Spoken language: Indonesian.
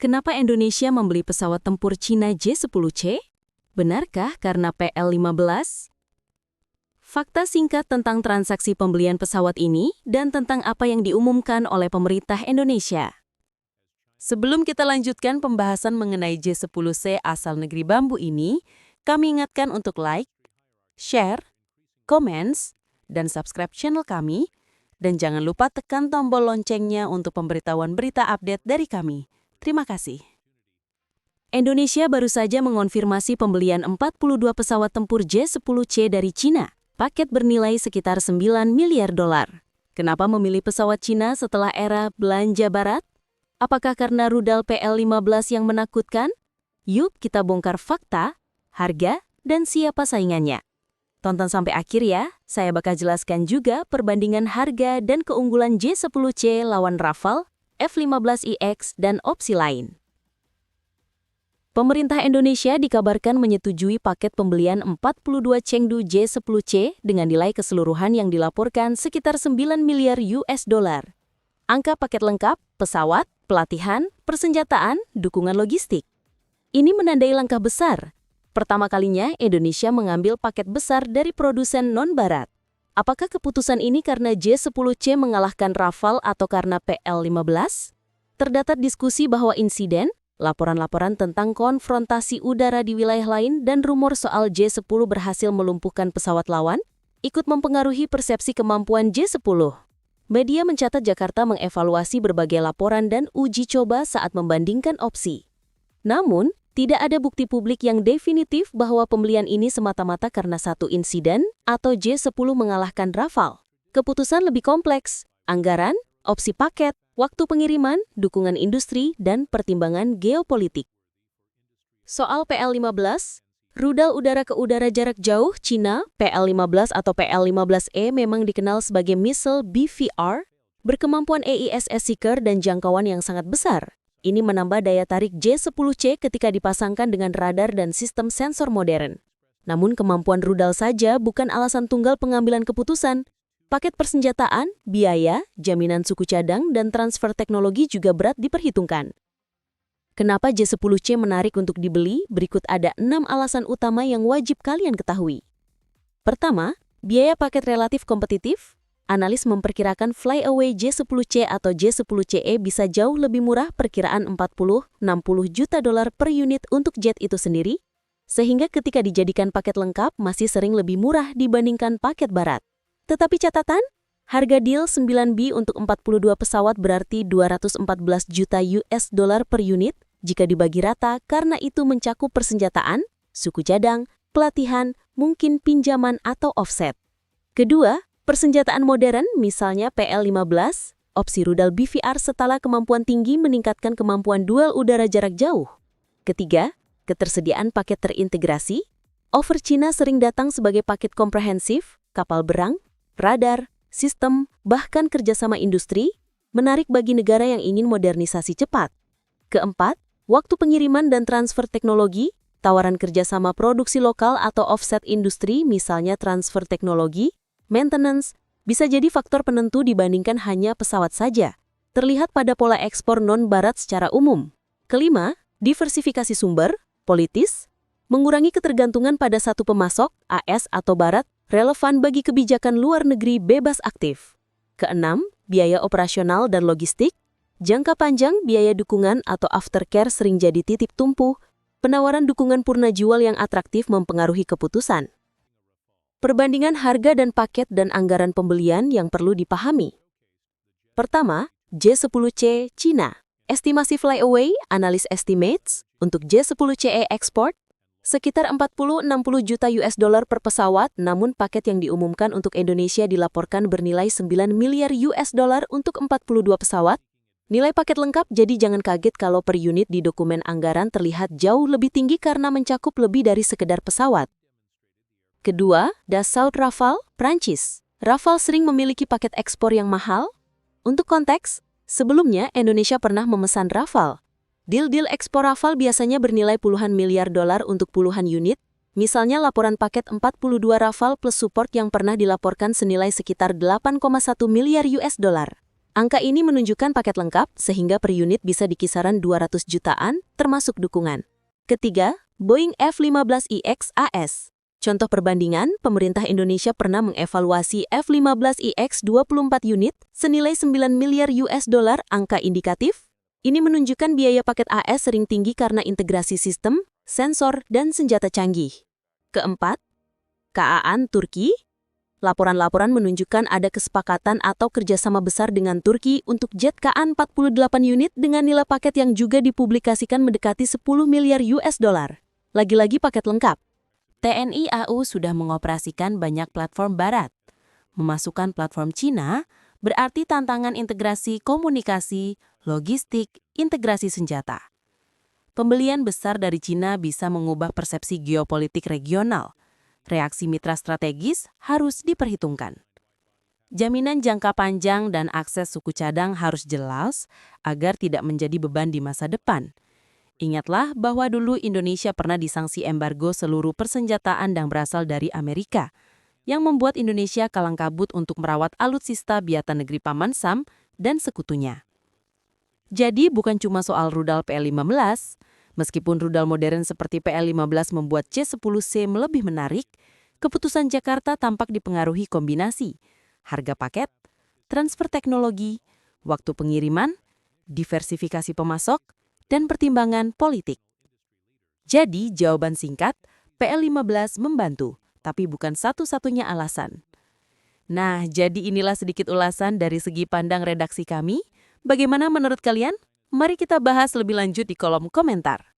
Kenapa Indonesia membeli pesawat tempur Cina J-10C? Benarkah karena PL-15? Fakta singkat tentang transaksi pembelian pesawat ini dan tentang apa yang diumumkan oleh pemerintah Indonesia. Sebelum kita lanjutkan pembahasan mengenai J-10C asal negeri bambu ini, kami ingatkan untuk like, share, comments, dan subscribe channel kami, dan jangan lupa tekan tombol loncengnya untuk pemberitahuan berita update dari kami. Terima kasih. Indonesia baru saja mengonfirmasi pembelian 42 pesawat tempur J-10C dari Cina. Paket bernilai sekitar 9 miliar dolar. Kenapa memilih pesawat Cina setelah era belanja barat? Apakah karena rudal PL-15 yang menakutkan? Yuk kita bongkar fakta, harga, dan siapa saingannya. Tonton sampai akhir ya, saya bakal jelaskan juga perbandingan harga dan keunggulan J-10C lawan Rafale, F-15IX, dan opsi lain. Pemerintah Indonesia dikabarkan menyetujui paket pembelian 42 Chengdu J-10C dengan nilai keseluruhan yang dilaporkan sekitar 9 miliar US dollar. Angka paket lengkap, pesawat, pelatihan, persenjataan, dukungan logistik. Ini menandai langkah besar. Pertama kalinya Indonesia mengambil paket besar dari produsen non-barat. Apakah keputusan ini karena J-10C mengalahkan Rafale atau karena PL-15? Terdapat diskusi bahwa insiden, laporan-laporan tentang konfrontasi udara di wilayah lain dan rumor soal J-10 berhasil melumpuhkan pesawat lawan, ikut mempengaruhi persepsi kemampuan J-10. Media mencatat Jakarta mengevaluasi berbagai laporan dan uji coba saat membandingkan opsi. Namun, tidak ada bukti publik yang definitif bahwa pembelian ini semata-mata karena satu insiden atau J-10 mengalahkan Rafale. Keputusan lebih kompleks, anggaran, opsi paket, waktu pengiriman, dukungan industri, dan pertimbangan geopolitik. Soal PL-15, rudal udara ke udara jarak jauh Cina, PL-15 atau PL-15E memang dikenal sebagai missile BVR, berkemampuan AISS seeker dan jangkauan yang sangat besar. Ini menambah daya tarik J-10C ketika dipasangkan dengan radar dan sistem sensor modern. Namun kemampuan rudal saja bukan alasan tunggal pengambilan keputusan. Paket persenjataan, biaya, jaminan suku cadang, dan transfer teknologi juga berat diperhitungkan. Kenapa J-10C menarik untuk dibeli? Berikut ada 6 alasan utama yang wajib kalian ketahui. Pertama, biaya paket relatif kompetitif. Analis memperkirakan flyaway J-10C atau J-10CE bisa jauh lebih murah, perkiraan 40-60 juta dolar per unit untuk jet itu sendiri, sehingga ketika dijadikan paket lengkap masih sering lebih murah dibandingkan paket barat. Tetapi catatan, harga deal 9B untuk 42 pesawat berarti 214 juta US dollar per unit jika dibagi rata karena itu mencakup persenjataan, suku cadang, pelatihan, mungkin pinjaman atau offset. Kedua, persenjataan modern, misalnya PL-15, opsi rudal BVR setara kemampuan tinggi meningkatkan kemampuan dual udara jarak jauh. Ketiga, ketersediaan paket terintegrasi. Offer Cina sering datang sebagai paket komprehensif, kapal berang, radar, sistem, bahkan kerjasama industri, menarik bagi negara yang ingin modernisasi cepat. Keempat, waktu pengiriman dan transfer teknologi, tawaran kerjasama produksi lokal atau offset industri, misalnya transfer teknologi, maintenance, bisa jadi faktor penentu dibandingkan hanya pesawat saja. Terlihat pada pola ekspor non-barat secara umum. Kelima, diversifikasi sumber, politis, mengurangi ketergantungan pada satu pemasok, AS atau barat, relevan bagi kebijakan luar negeri bebas aktif. Keenam, biaya operasional dan logistik, jangka panjang biaya dukungan atau aftercare sering jadi titik tumpu, penawaran dukungan purna jual yang atraktif mempengaruhi keputusan. Perbandingan harga dan paket dan anggaran pembelian yang perlu dipahami. Pertama, J-10C Cina. Estimasi flyaway, analis estimates, untuk J-10CE export, sekitar 40-60 juta US dollar per pesawat, namun paket yang diumumkan untuk Indonesia dilaporkan bernilai 9 miliar US dollar untuk 42 pesawat. Nilai paket lengkap, jadi jangan kaget kalau per unit di dokumen anggaran terlihat jauh lebih tinggi karena mencakup lebih dari sekedar pesawat. Kedua, Dassault Rafale, Prancis. Rafale sering memiliki paket ekspor yang mahal. Untuk konteks, sebelumnya Indonesia pernah memesan Rafale. Deal-deal ekspor Rafale biasanya bernilai puluhan miliar dolar untuk puluhan unit. Misalnya laporan paket 42 Rafale plus support yang pernah dilaporkan senilai sekitar 8,1 miliar US dollar. Angka ini menunjukkan paket lengkap sehingga per unit bisa di kisaran 200 jutaan termasuk dukungan. Ketiga, Boeing F-15IX AS. Contoh perbandingan, pemerintah Indonesia pernah mengevaluasi F-15IX 24 unit senilai 9 miliar US dollar angka indikatif. Ini menunjukkan biaya paket AS sering tinggi karena integrasi sistem, sensor, dan senjata canggih. Keempat, KAAN Turki. Laporan-laporan menunjukkan ada kesepakatan atau kerjasama besar dengan Turki untuk jet KAAN 48 unit dengan nilai paket yang juga dipublikasikan mendekati 10 miliar US dollar. Lagi-lagi paket lengkap. TNI AU sudah mengoperasikan banyak platform barat. Memasukkan platform Cina berarti tantangan integrasi komunikasi, logistik, integrasi senjata. Pembelian besar dari Cina bisa mengubah persepsi geopolitik regional. Reaksi mitra strategis harus diperhitungkan. Jaminan jangka panjang dan akses suku cadang harus jelas agar tidak menjadi beban di masa depan. Ingatlah bahwa dulu Indonesia pernah disanksi embargo seluruh persenjataan yang berasal dari Amerika, yang membuat Indonesia kalang kabut untuk merawat alutsista biatan negeri Paman Sam dan sekutunya. Jadi bukan cuma soal rudal PL-15, meskipun rudal modern seperti PL-15 membuat C-10C lebih menarik, keputusan Jakarta tampak dipengaruhi kombinasi harga paket, transfer teknologi, waktu pengiriman, diversifikasi pemasok, dan pertimbangan politik. Jadi jawaban singkat, PL-15 membantu, tapi bukan satu-satunya alasan. Nah, jadi inilah sedikit ulasan dari segi pandang redaksi kami. Bagaimana menurut kalian? Mari kita bahas lebih lanjut di kolom komentar.